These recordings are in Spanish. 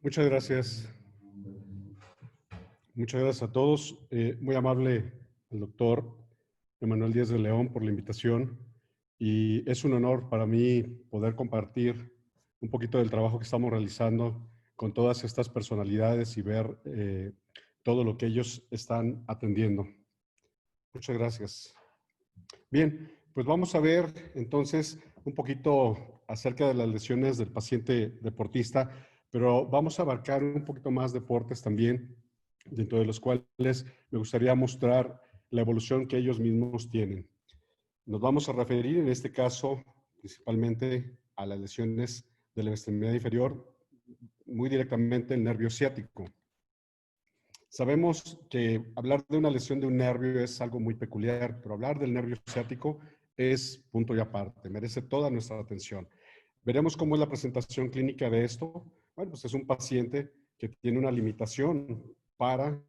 Muchas gracias. Muchas gracias a todos. Muy amable el doctor Emanuel Díaz de León por la invitación. Y es un honor para mí poder compartir un poquito del trabajo que estamos realizando con todas estas personalidades y ver todo lo que ellos están atendiendo. Muchas gracias. Bien, pues vamos a ver entonces un poquito acerca de las lesiones del paciente deportista, pero vamos a abarcar un poquito más deportes también, dentro de los cuales me gustaría mostrar la evolución que ellos mismos tienen. Nos vamos a referir en este caso principalmente a las lesiones de la extremidad inferior, muy directamente el nervio ciático. Sabemos que hablar de una lesión de un nervio es algo muy peculiar, pero hablar del nervio ciático es punto y aparte, merece toda nuestra atención. Veremos cómo es la presentación clínica de esto. Bueno, pues es un paciente que tiene una limitación para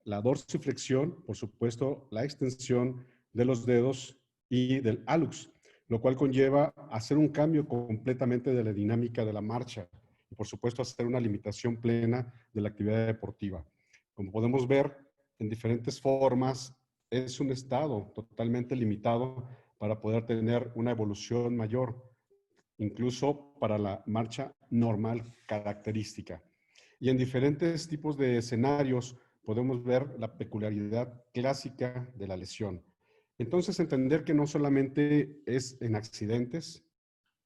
la dorsiflexión, por supuesto, la extensión de los dedos y del hallux, lo cual conlleva hacer un cambio completamente de la dinámica de la marcha y, por supuesto, hacer una limitación plena de la actividad deportiva. Como podemos ver, en diferentes formas, es un estado totalmente limitado para poder tener una evolución mayor, incluso para la marcha normal característica. Y en diferentes tipos de escenarios podemos ver la peculiaridad clásica de la lesión. Entonces, entender que no solamente es en accidentes,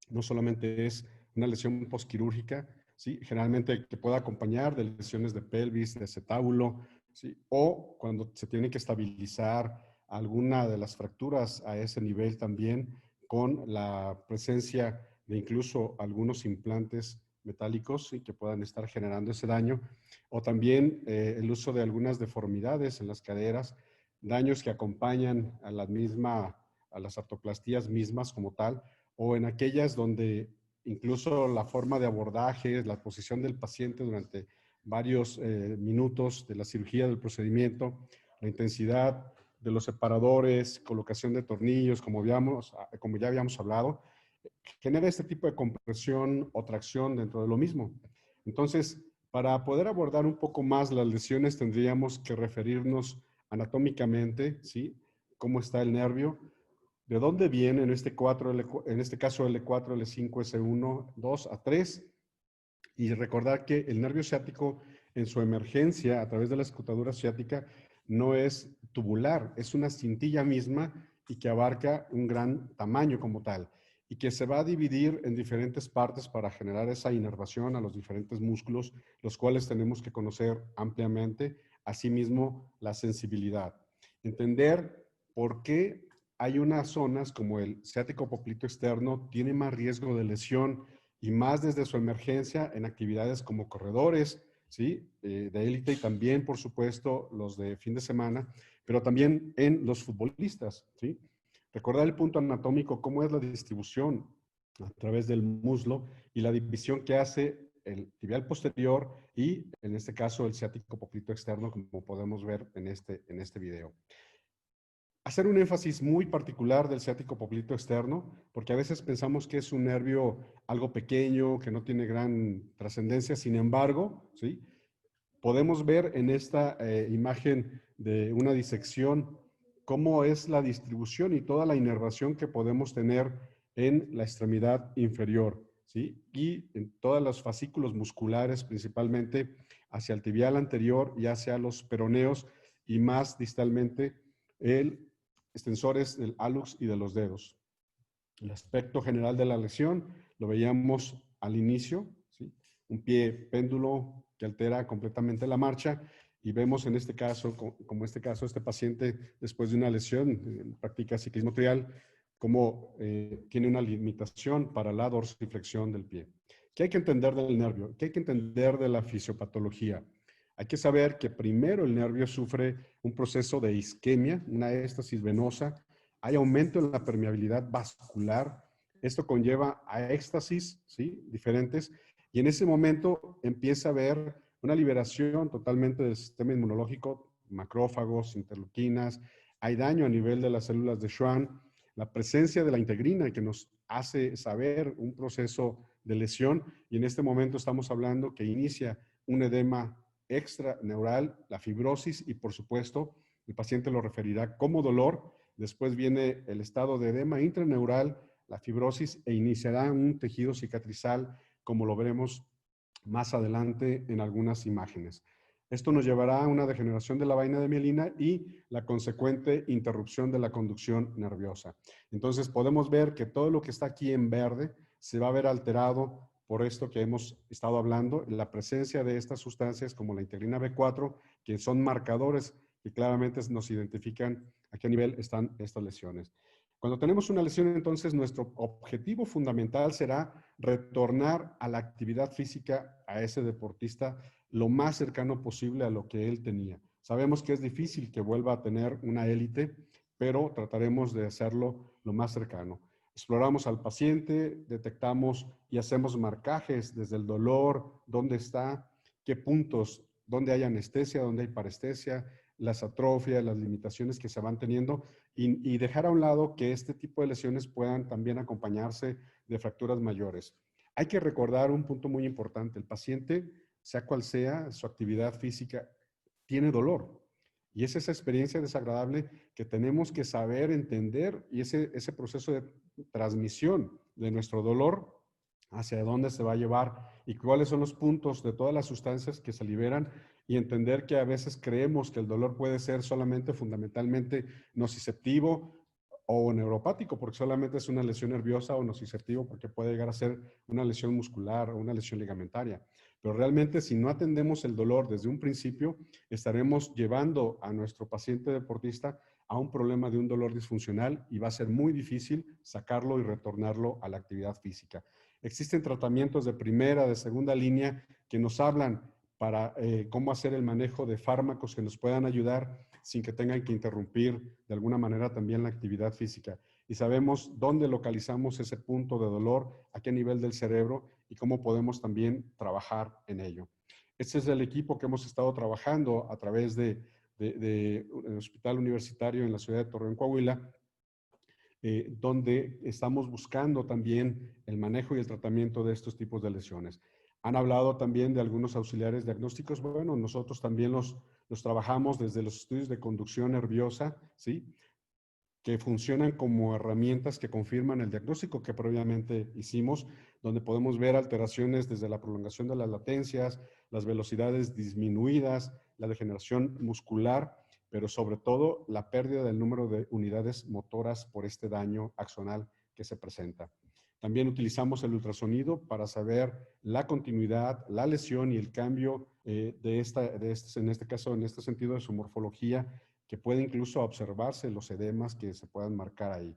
no solamente es una lesión postquirúrgica, ¿sí? Generalmente que puede acompañar de lesiones de pelvis, de acetábulo, ¿sí? O cuando se tiene que estabilizar alguna de las fracturas a ese nivel también, con la presencia de incluso algunos implantes metálicos, ¿sí? Que puedan estar generando ese daño, o también el uso de algunas deformidades en las caderas, daños que acompañan a a las artroplastías mismas como tal, o en aquellas donde incluso la forma de abordaje, la posición del paciente durante varios minutos de la cirugía, del procedimiento, la intensidad de los separadores, colocación de tornillos, como ya habíamos hablado, genera este tipo de compresión o tracción dentro de lo mismo. Entonces, para poder abordar un poco más las lesiones, tendríamos que referirnos anatómicamente, ¿sí? Cómo está el nervio, de dónde viene en este caso L4, L5, S1, 2 a 3, y recordar que el nervio ciático en su emergencia a través de la escotadura ciática no es tubular, es una cintilla misma y que abarca un gran tamaño como tal y que se va a dividir en diferentes partes para generar esa inervación a los diferentes músculos, los cuales tenemos que conocer ampliamente, asimismo la sensibilidad. Entender por qué hay unas zonas como el ciático poplito externo tiene más riesgo de lesión y más desde su emergencia en actividades como corredores, ¿sí? De élite y también, por supuesto, los de fin de semana, pero también en los futbolistas, ¿sí? Recordar el punto anatómico, cómo es la distribución a través del muslo y la división que hace el tibial posterior y, en este caso, el ciático poplito externo, como podemos ver en este video. Hacer un énfasis muy particular del ciático poplito externo, porque a veces pensamos que es un nervio algo pequeño, que no tiene gran trascendencia. Sin embargo, ¿sí? Podemos ver en esta imagen de una disección cómo es la distribución y toda la inervación que podemos tener en la extremidad inferior, ¿sí? Y en todos los fascículos musculares, principalmente hacia el tibial anterior y hacia los peroneos y más distalmente el extensores del hallux y de los dedos. El aspecto general de la lesión lo veíamos al inicio, ¿sí? Un pie péndulo que altera completamente la marcha y vemos en este caso, como este paciente después de una lesión, practica ciclismo trial, como tiene una limitación para la dorsiflexión del pie. ¿Qué hay que entender del nervio? ¿Qué hay que entender de la fisiopatología? Hay que saber que primero el nervio sufre un proceso de isquemia, una éstasis venosa, hay aumento en la permeabilidad vascular, esto conlleva a éxtasis, ¿sí? Diferentes, y en ese momento empieza a haber una liberación totalmente del sistema inmunológico, macrófagos, interleuquinas, hay daño a nivel de las células de Schwann, la presencia de la integrina que nos hace saber un proceso de lesión y en este momento estamos hablando que inicia un edema extraneural, la fibrosis y por supuesto el paciente lo referirá como dolor. Después viene el estado de edema intraneural, la fibrosis e iniciará un tejido cicatrizal como lo veremos más adelante en algunas imágenes. Esto nos llevará a una degeneración de la vaina de mielina y la consecuente interrupción de la conducción nerviosa. Entonces podemos ver que todo lo que está aquí en verde se va a ver alterado por esto que hemos estado hablando, la presencia de estas sustancias como la integrina B4, que son marcadores que claramente nos identifican a qué nivel están estas lesiones. Cuando tenemos una lesión, entonces nuestro objetivo fundamental será retornar a la actividad física a ese deportista lo más cercano posible a lo que él tenía. Sabemos que es difícil que vuelva a tener una élite, pero trataremos de hacerlo lo más cercano. Exploramos al paciente, detectamos y hacemos marcajes desde el dolor, dónde está, qué puntos, dónde hay anestesia, dónde hay parestesia, las atrofias, las limitaciones que se van teniendo y dejar a un lado que este tipo de lesiones puedan también acompañarse de fracturas mayores. Hay que recordar un punto muy importante. El paciente, sea cual sea su actividad física, tiene dolor. Y es esa experiencia desagradable que tenemos que saber entender y ese proceso de transmisión de nuestro dolor hacia dónde se va a llevar y cuáles son los puntos de todas las sustancias que se liberan y entender que a veces creemos que el dolor puede ser solamente fundamentalmente nociceptivo o neuropático porque solamente es una lesión nerviosa o nociceptivo porque puede llegar a ser una lesión muscular o una lesión ligamentaria. Pero realmente si no atendemos el dolor desde un principio, estaremos llevando a nuestro paciente deportista a un problema de un dolor disfuncional y va a ser muy difícil sacarlo y retornarlo a la actividad física. Existen tratamientos de primera, de segunda línea que nos hablan para cómo hacer el manejo de fármacos que nos puedan ayudar sin que tengan que interrumpir de alguna manera también la actividad física. Y sabemos dónde localizamos ese punto de dolor, a qué nivel del cerebro y cómo podemos también trabajar en ello. Este es el equipo que hemos estado trabajando a través del Hospital Universitario en la ciudad de Torreón, Coahuila, donde estamos buscando también el manejo y el tratamiento de estos tipos de lesiones. Han hablado también de algunos auxiliares diagnósticos. Bueno, nosotros también los trabajamos desde los estudios de conducción nerviosa, ¿sí? Que funcionan como herramientas que confirman el diagnóstico que previamente hicimos, donde podemos ver alteraciones desde la prolongación de las latencias, las velocidades disminuidas, la degeneración muscular, pero sobre todo la pérdida del número de unidades motoras por este daño axonal que se presenta. También utilizamos el ultrasonido para saber la continuidad, la lesión y el cambio en este caso, en este sentido de su morfología, que puede incluso observarse los edemas que se puedan marcar ahí.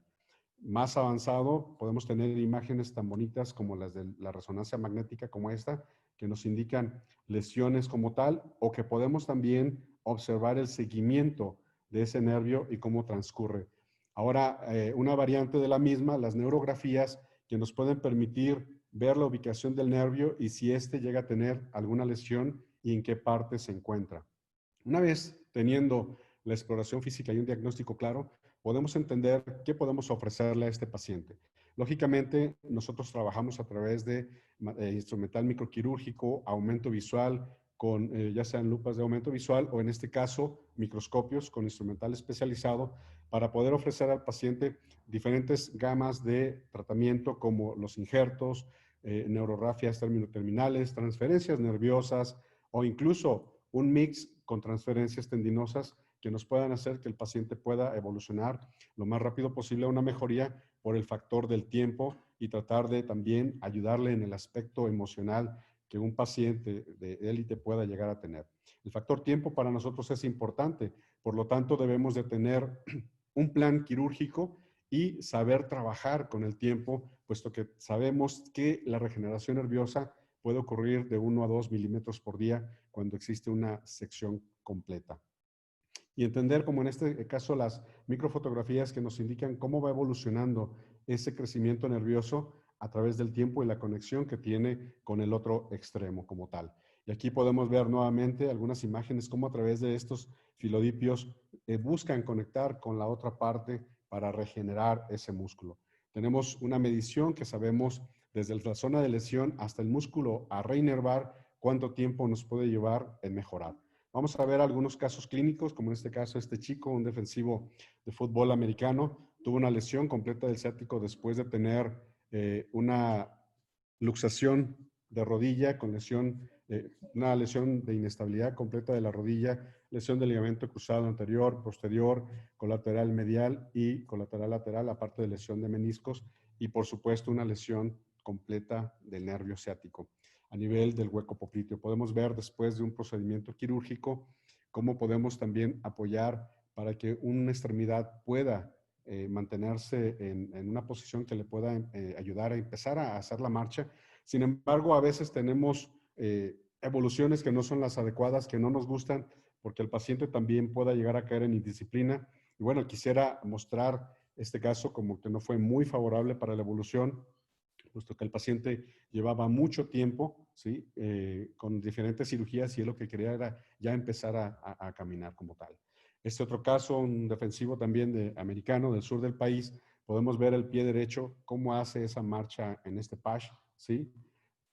Más avanzado, podemos tener imágenes tan bonitas como las de la resonancia magnética como esta, que nos indican lesiones como tal, o que podemos también observar el seguimiento de ese nervio y cómo transcurre. Ahora, una variante de la misma, las neurografías, que nos pueden permitir ver la ubicación del nervio y si éste llega a tener alguna lesión y en qué parte se encuentra. Una vez teniendo la exploración física y un diagnóstico claro, podemos entender qué podemos ofrecerle a este paciente. Lógicamente, nosotros trabajamos a través de instrumental microquirúrgico, aumento visual, con ya sean lupas de aumento visual o en este caso microscopios con instrumental especializado para poder ofrecer al paciente diferentes gamas de tratamiento como los injertos, neurografias terminales, transferencias nerviosas o incluso un mix con transferencias tendinosas que nos puedan hacer que el paciente pueda evolucionar lo más rápido posible a una mejoría por el factor del tiempo y tratar de también ayudarle en el aspecto emocional que un paciente de élite pueda llegar a tener. El factor tiempo para nosotros es importante, por lo tanto debemos de tener un plan quirúrgico y saber trabajar con el tiempo, puesto que sabemos que la regeneración nerviosa puede ocurrir de 1 a 2 milímetros por día cuando existe una sección completa. Y entender, como en este caso, las microfotografías que nos indican cómo va evolucionando ese crecimiento nervioso a través del tiempo y la conexión que tiene con el otro extremo como tal. Y aquí podemos ver nuevamente algunas imágenes cómo a través de estos filodipios buscan conectar con la otra parte para regenerar ese músculo. Tenemos una medición que sabemos desde la zona de lesión hasta el músculo a reinervar cuánto tiempo nos puede llevar en mejorar. Vamos a ver algunos casos clínicos, como en este caso este chico, un defensivo de fútbol americano, tuvo una lesión completa del ciático después de tener una luxación de rodilla con lesión, una lesión de inestabilidad completa de la rodilla, lesión del ligamento cruzado anterior, posterior, colateral medial y colateral lateral, aparte de lesión de meniscos y por supuesto una lesión completa del nervio ciático a nivel del hueco popliteo. Podemos ver después de un procedimiento quirúrgico cómo podemos también apoyar para que una extremidad pueda mantenerse en una posición que le pueda ayudar a empezar a hacer la marcha. Sin embargo, a veces tenemos evoluciones que no son las adecuadas, que no nos gustan, porque el paciente también pueda llegar a caer en indisciplina. Y bueno, quisiera mostrar este caso como que no fue muy favorable para la evolución, puesto que el paciente llevaba mucho tiempo, ¿sí? Con diferentes cirugías y él lo que quería era ya empezar a caminar como tal. Este otro caso, un defensivo también americano del sur del país, podemos ver el pie derecho, cómo hace esa marcha en este patch, ¿sí?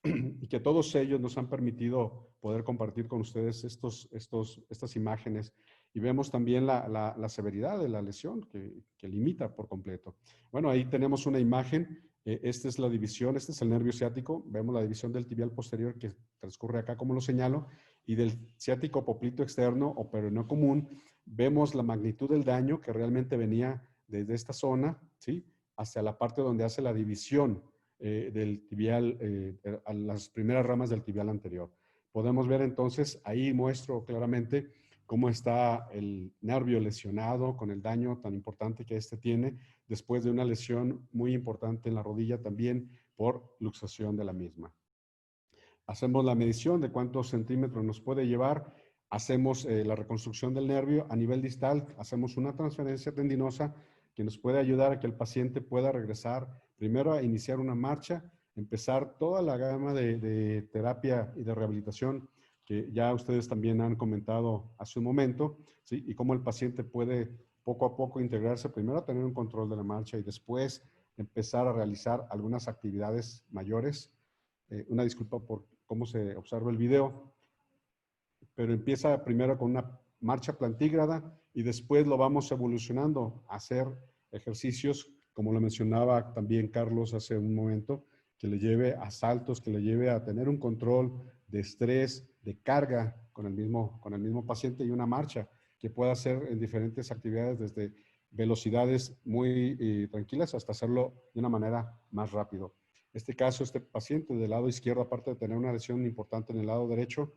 Y que todos ellos nos han permitido poder compartir con ustedes estas imágenes y vemos también la severidad de la lesión que limita por completo. Bueno, ahí tenemos una imagen, esta es la división, este es el nervio ciático, vemos la división del tibial posterior que transcurre acá como lo señalo y del ciático poplito externo o peroneo común, vemos la magnitud del daño que realmente venía desde esta zona, ¿sí? Hacia la parte donde hace la división del tibial, a las primeras ramas del tibial anterior. Podemos ver entonces, ahí muestro claramente cómo está el nervio lesionado con el daño tan importante que este tiene después de una lesión muy importante en la rodilla también por luxación de la misma. Hacemos la medición de cuántos centímetros nos puede llevar, hacemos la reconstrucción del nervio a nivel distal, hacemos una transferencia tendinosa que nos puede ayudar a que el paciente pueda regresar primero a iniciar una marcha, empezar toda la gama de terapia y de rehabilitación que ya ustedes también han comentado hace un momento, ¿sí? Y cómo el paciente puede poco a poco integrarse primero a tener un control de la marcha y después empezar a realizar algunas actividades mayores. Una disculpa por cómo se observa el video, pero empieza primero con una marcha plantígrada y después lo vamos evolucionando a hacer ejercicios, como lo mencionaba también Carlos hace un momento, que le lleve a saltos, que le lleve a tener un control de estrés, de carga con el mismo paciente y una marcha que pueda hacer en diferentes actividades desde velocidades muy tranquilas hasta hacerlo de una manera más rápido. Este caso, este paciente del lado izquierdo, aparte de tener una lesión importante en el lado derecho,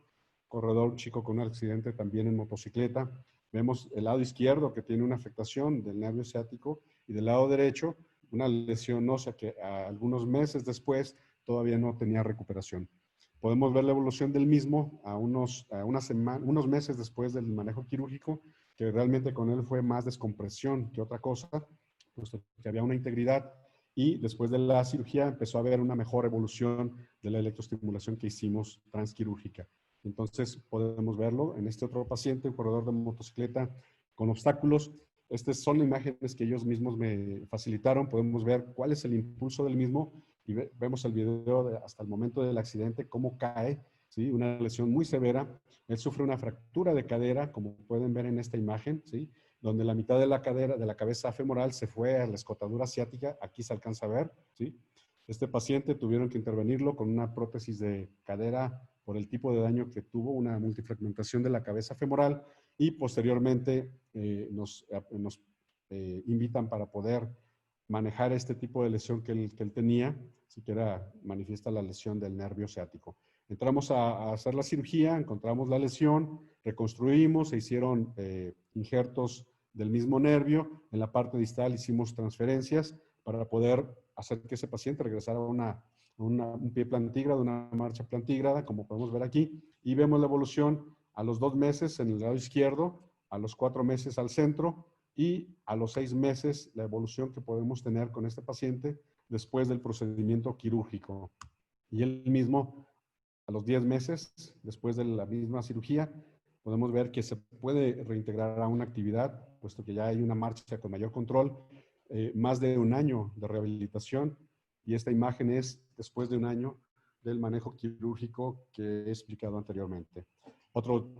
corredor, un chico con un accidente también en motocicleta. Vemos el lado izquierdo que tiene una afectación del nervio ciático y del lado derecho una lesión ósea que algunos meses después todavía no tenía recuperación. Podemos ver la evolución del mismo unos meses después del manejo quirúrgico, que realmente con él fue más descompresión que otra cosa, puesto que había una integridad y después de la cirugía empezó a haber una mejor evolución de la electroestimulación que hicimos transquirúrgica. Entonces podemos verlo en este otro paciente, un corredor de motocicleta con obstáculos. Estas son imágenes que ellos mismos me facilitaron. Podemos ver cuál es el impulso del mismo y vemos el video hasta el momento del accidente, cómo cae, ¿sí? Una lesión muy severa. Él sufre una fractura de cadera, como pueden ver en esta imagen, ¿sí? Donde la mitad de la cadera, de la cabeza femoral se fue a la escotadura ciática. Aquí se alcanza a ver, ¿sí? Este paciente tuvieron que intervenirlo con una prótesis de cadera por el tipo de daño que tuvo, una multifragmentación de la cabeza femoral y posteriormente nos invitan para poder manejar este tipo de lesión que él tenía, siquiera manifiesta la lesión del nervio ciático. Entramos a hacer la cirugía, encontramos la lesión, reconstruimos, se hicieron injertos del mismo nervio, en la parte distal hicimos transferencias para poder hacer que ese paciente regresara a un pie plantígrado, una marcha plantígrada, como podemos ver aquí, y vemos la evolución a los 2 meses en el lado izquierdo, a los 4 meses al centro y a los 6 meses la evolución que podemos tener con este paciente después del procedimiento quirúrgico. Y él mismo, a los 10 meses, después de la misma cirugía, podemos ver que se puede reintegrar a una actividad, puesto que ya hay una marcha con mayor control, más de un año de rehabilitación y esta imagen es después de un año del manejo quirúrgico que he explicado anteriormente. Otro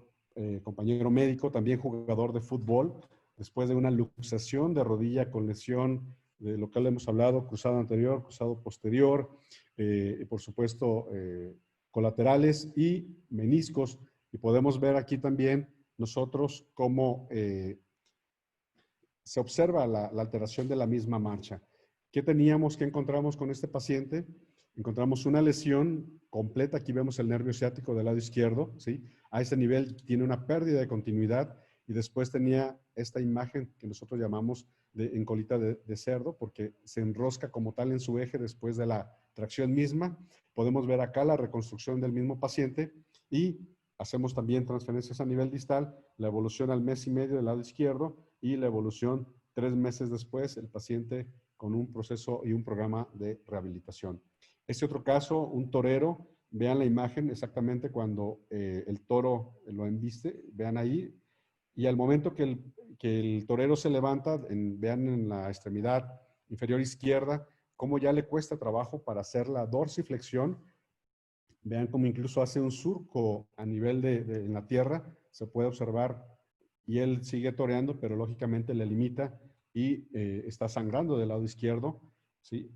compañero médico, también jugador de fútbol, después de una luxación de rodilla con lesión de lo que hemos hablado, cruzado anterior, cruzado posterior, y por supuesto colaterales y meniscos. Y podemos ver aquí también nosotros cómo se observa la alteración de la misma marcha. ¿Qué teníamos, qué encontramos con este paciente? Encontramos una lesión completa, aquí vemos el nervio ciático del lado izquierdo, ¿sí? A ese nivel tiene una pérdida de continuidad y después tenía esta imagen que nosotros llamamos en colita de cerdo, porque se enrosca como tal en su eje después de la tracción misma. Podemos ver acá la reconstrucción del mismo paciente y hacemos también transferencias a nivel distal, la evolución al mes y medio del lado izquierdo y la evolución 3 meses después, el paciente con un proceso y un programa de rehabilitación. Este otro caso, un torero, vean la imagen exactamente cuando el toro lo embiste, vean ahí, y al momento que el torero se levanta, vean en la extremidad inferior izquierda, cómo ya le cuesta trabajo para hacer la dorsiflexión. Vean cómo incluso hace un surco a nivel en la tierra, se puede observar, y él sigue toreando, pero lógicamente le limita y está sangrando del lado izquierdo, ¿sí?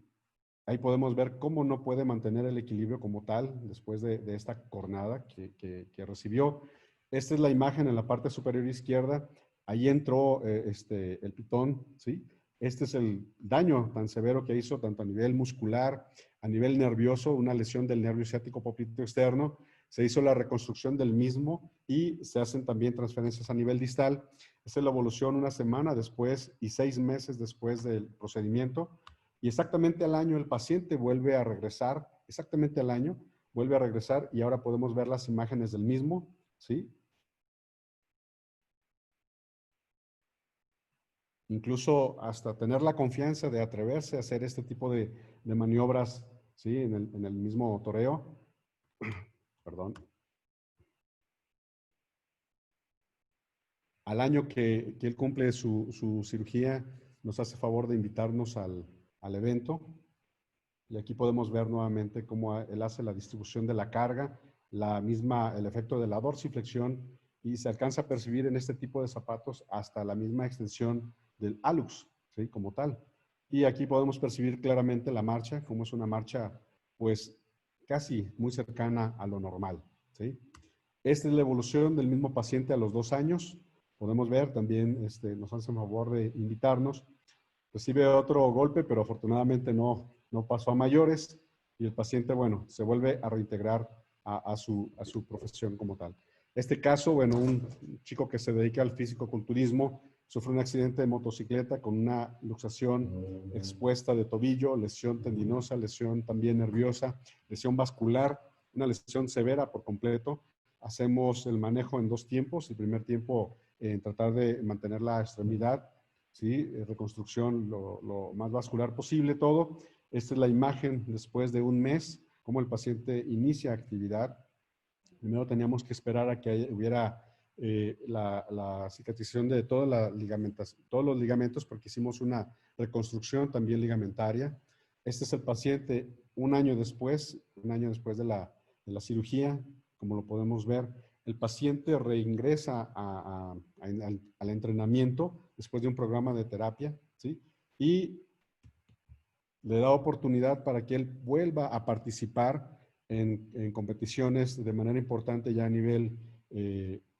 Ahí podemos ver cómo no puede mantener el equilibrio como tal después de esta cornada que recibió. Esta es la imagen en la parte superior izquierda. Ahí entró el pitón, ¿sí? Este es el daño tan severo que hizo tanto a nivel muscular, a nivel nervioso, una lesión del nervio ciático popliteo externo. Se hizo la reconstrucción del mismo y se hacen también transferencias a nivel distal. Esta es la evolución una semana después y 6 meses después del procedimiento. Y exactamente al año el paciente vuelve a regresar, exactamente al año vuelve a regresar y ahora podemos ver las imágenes del mismo, ¿sí? Incluso hasta tener la confianza de atreverse a hacer este tipo de maniobras, ¿sí? En el mismo toreo. Perdón. Al año que él cumple su cirugía, nos hace favor de invitarnos al evento. Y aquí podemos ver nuevamente cómo él hace la distribución de la carga, el efecto de la dorsiflexión, y se alcanza a percibir en este tipo de zapatos hasta la misma extensión del hallux, ¿sí? Como tal. Y aquí podemos percibir claramente la marcha, como es una marcha, pues, casi muy cercana a lo normal, ¿sí? Esta es la evolución del mismo paciente a los 2 años. Podemos ver también, nos hacen favor de invitarnos. Recibe otro golpe, pero afortunadamente no pasó a mayores y el paciente, bueno, se vuelve a reintegrar a su profesión como tal. Este caso, bueno, un chico que se dedica al físico-culturismo sufre un accidente de motocicleta con una luxación expuesta de tobillo, lesión tendinosa, lesión también nerviosa, lesión vascular, una lesión severa por completo. Hacemos el manejo en 2 tiempos. El primer tiempo en tratar de mantener la extremidad, ¿sí? Reconstrucción lo más vascular posible todo. Esta es la imagen después de un mes, cómo el paciente inicia actividad. Primero teníamos que esperar a que hubiera la cicatrización de todos los ligamentos, porque hicimos una reconstrucción también ligamentaria. Este es el paciente un año después de la cirugía, como lo podemos ver. El paciente reingresa al entrenamiento después de un programa de terapia, ¿sí? Y le da oportunidad para que él vuelva a participar en competiciones de manera importante ya a nivel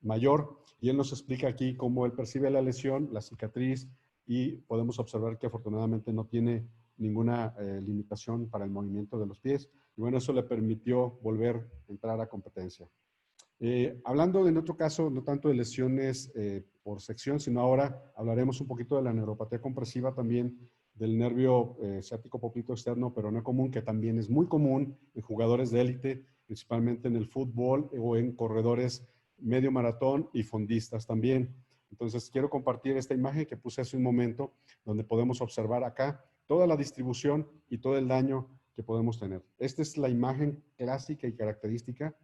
mayor. Y él nos explica aquí cómo él percibe la lesión, la cicatriz, y podemos observar que afortunadamente no tiene ninguna limitación para el movimiento de los pies. Y bueno, eso le permitió volver a entrar a competencia. Hablando en otro caso, no tanto de lesiones por sección, sino ahora hablaremos un poquito de la neuropatía compresiva también del nervio ciático popliteo externo, pero no común, que también es muy común en jugadores de élite, principalmente en el fútbol o en corredores medio maratón y fondistas también. Entonces, quiero compartir esta imagen que puse hace un momento, donde podemos observar acá toda la distribución y todo el daño que podemos tener. Esta es la imagen clásica y característica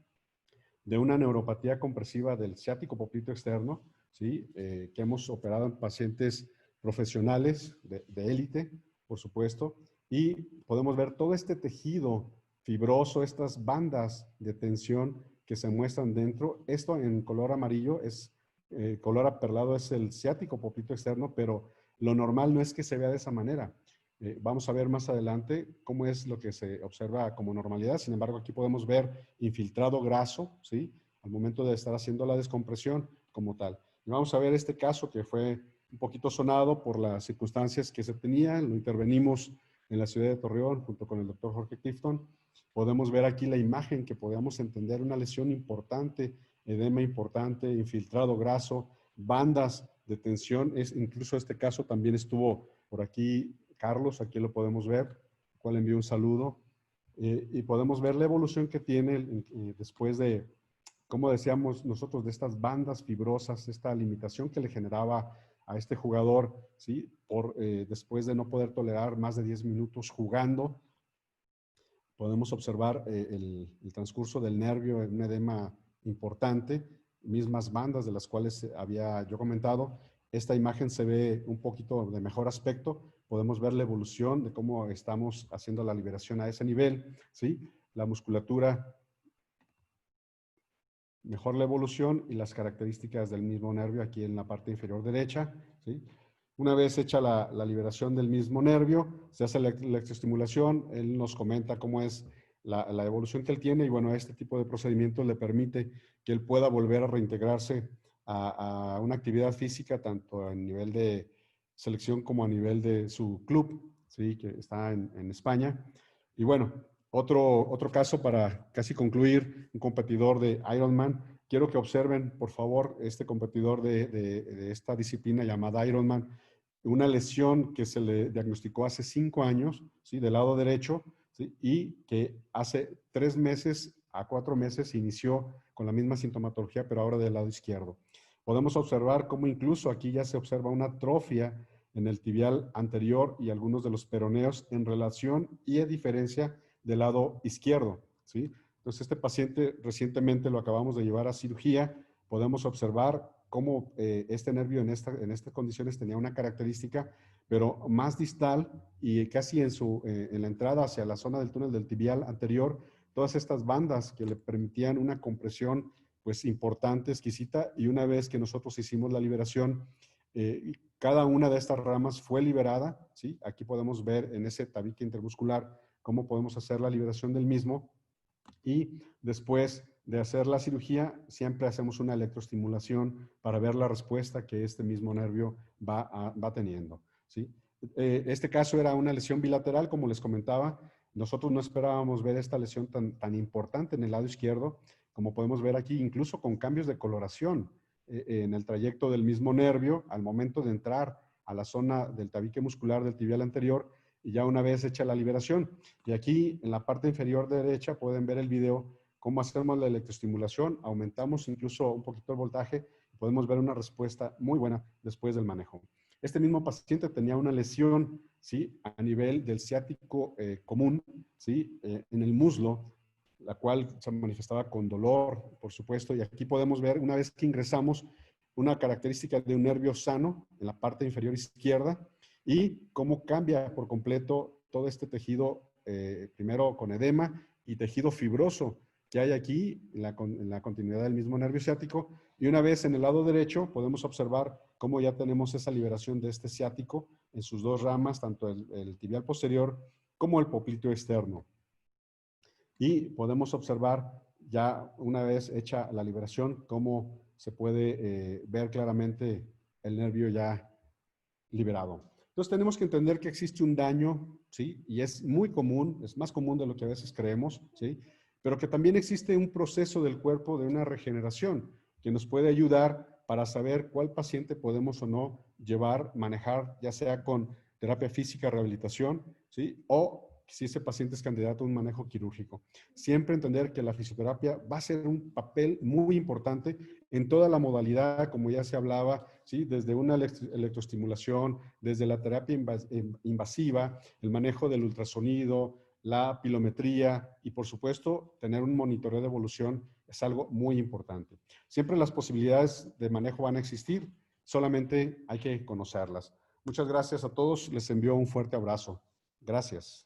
de una neuropatía compresiva del ciático popliteo externo, ¿sí? Que hemos operado en pacientes profesionales de élite, por supuesto, y podemos ver todo este tejido fibroso, estas bandas de tensión que se muestran dentro. Esto en color amarillo es, color aperlado es el ciático poplito externo, pero lo normal no es que se vea de esa manera. Vamos a ver más adelante cómo es lo que se observa como normalidad. Sin embargo, aquí podemos ver infiltrado graso, ¿sí? Al momento de estar haciendo la descompresión como tal. Y vamos a ver este caso que fue un poquito sonado por las circunstancias que se tenían. Lo intervenimos en la ciudad de Torreón junto con el doctor Jorge Clifton. Podemos ver aquí la imagen que podamos entender una lesión importante, edema importante, infiltrado graso, bandas de tensión. Incluso este caso también estuvo por aquí Carlos, aquí lo podemos ver, al cual envío un saludo. Y podemos ver la evolución que tiene después de, como decíamos nosotros, de estas bandas fibrosas, esta limitación que le generaba a este jugador, ¿sí? Después de no poder tolerar más de 10 minutos jugando, podemos observar el transcurso del nervio en un edema importante, mismas bandas de las cuales había yo comentado. Esta imagen se ve un poquito de mejor aspecto. Podemos ver la evolución de cómo estamos haciendo la liberación a ese nivel, ¿sí? La musculatura, mejor la evolución y las características del mismo nervio aquí en la parte inferior derecha, ¿sí? Una vez hecha la liberación del mismo nervio, se hace la electroestimulación. Él nos comenta cómo es la evolución que él tiene y bueno, este tipo de procedimientos le permite que él pueda volver a reintegrarse a una actividad física, tanto a nivel de selección como a nivel de su club, ¿sí? Que está en España. Y bueno, otro caso para casi concluir, un competidor de Ironman. Quiero que observen, por favor, este competidor de esta disciplina llamada Ironman, una lesión que se le diagnosticó hace 5 años, ¿sí? Del lado derecho, ¿sí? Y que hace 3 meses a 4 meses inició con la misma sintomatología, pero ahora del lado izquierdo. Podemos observar cómo incluso aquí ya se observa una atrofia en el tibial anterior y algunos de los peroneos en relación y a diferencia del lado izquierdo, ¿sí? Entonces, este paciente recientemente lo acabamos de llevar a cirugía. Podemos observar cómo este nervio en estas condiciones tenía una característica, pero más distal y casi en la entrada hacia la zona del túnel del tibial anterior, todas estas bandas que le permitían una compresión pues importante, exquisita, y una vez que nosotros hicimos la liberación, cada una de estas ramas fue liberada, ¿sí? Aquí podemos ver en ese tabique intermuscular cómo podemos hacer la liberación del mismo. Y después de hacer la cirugía, siempre hacemos una electroestimulación para ver la respuesta que este mismo nervio va teniendo, ¿sí? Este caso era una lesión bilateral, como les comentaba. Nosotros no esperábamos ver esta lesión tan importante en el lado izquierdo, como podemos ver aquí, incluso con cambios de coloración en el trayecto del mismo nervio al momento de entrar a la zona del tabique muscular del tibial anterior y ya una vez hecha la liberación. Y aquí en la parte inferior derecha pueden ver el video cómo hacemos la electroestimulación, aumentamos incluso un poquito el voltaje y podemos ver una respuesta muy buena después del manejo. Este mismo paciente tenía una lesión, ¿sí? A nivel del ciático común, ¿sí? En el muslo, la cual se manifestaba con dolor, por supuesto, y aquí podemos ver, una vez que ingresamos, una característica de un nervio sano en la parte inferior izquierda y cómo cambia por completo todo este tejido, primero con edema y tejido fibroso que hay aquí en la continuidad del mismo nervio ciático. Y una vez en el lado derecho podemos observar cómo ya tenemos esa liberación de este ciático en sus dos ramas, tanto el tibial posterior como el popliteo externo. Y podemos observar ya una vez hecha la liberación cómo se puede ver claramente el nervio ya liberado. Entonces tenemos que entender que existe un daño, ¿sí? Y es muy común, es más común de lo que a veces creemos, ¿sí? Pero que también existe un proceso del cuerpo de una regeneración que nos puede ayudar para saber cuál paciente podemos o no llevar, manejar, ya sea con terapia física, rehabilitación, ¿sí? O si ese paciente es candidato a un manejo quirúrgico. Siempre entender que la fisioterapia va a ser un papel muy importante en toda la modalidad, como ya se hablaba, ¿sí? Desde una electroestimulación, desde la terapia invasiva, el manejo del ultrasonido, la pilometría y, por supuesto, tener un monitoreo de evolución es algo muy importante. Siempre las posibilidades de manejo van a existir, solamente hay que conocerlas. Muchas gracias a todos. Les envío un fuerte abrazo. Gracias.